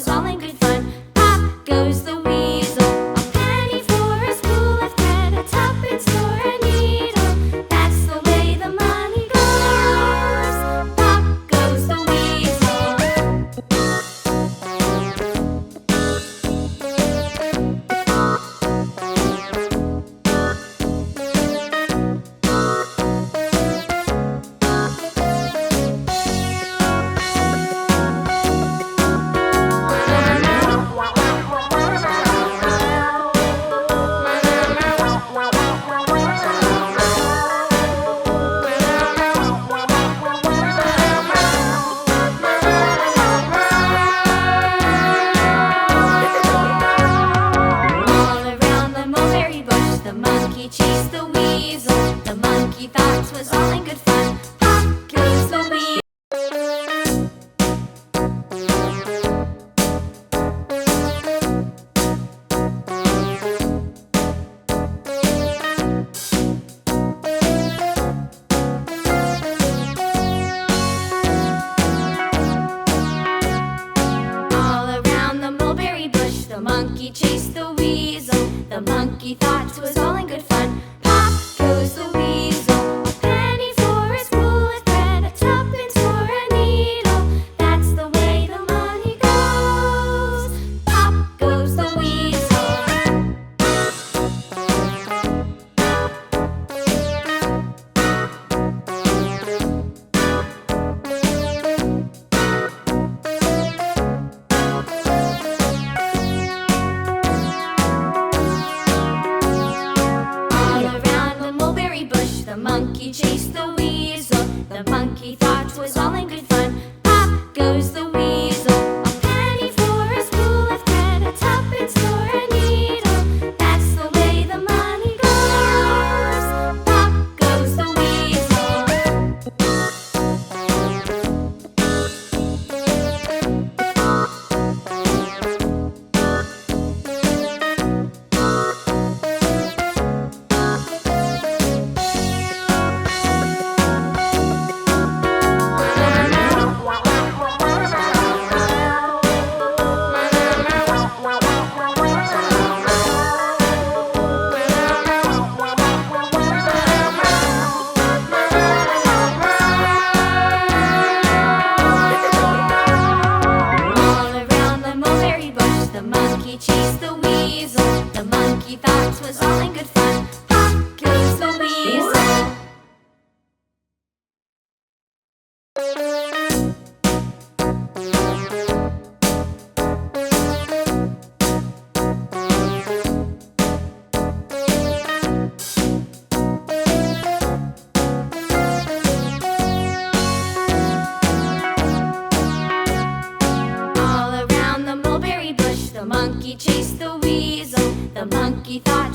all in good fun. Pop goes the weasel, a penny for a spool of thread, a tuppence for a needle. That's the way the money goes. Pop goes the weasel. All around the mulberry bush, the monkey chased the weasel. The monkey thought 'twas all in good fun. Pop goes the weasel. All around the mulberry bush, the monkey chased the weasel. The monkey thought 'twas all in good fun. Pop goes the weasel, a penny for a spool of thread, a tuppence for a needle. That's the way the money goes. Pop goes the weasel. All around the mulberry bush, the monkey chased the weasel. The monkey thought 'twas all in good fun. Pop goes the weasel, a penny for a spool of thread, a tuppence for a needle. That's the way the money goes. Pop goes the weasel. All around the mulberry bush, the monkey chased the weasel. The monkey thought 'twas all in good fun. Pop goes the weasel. All around the mulberry bush, the monkey chased the weasel. The monkey thought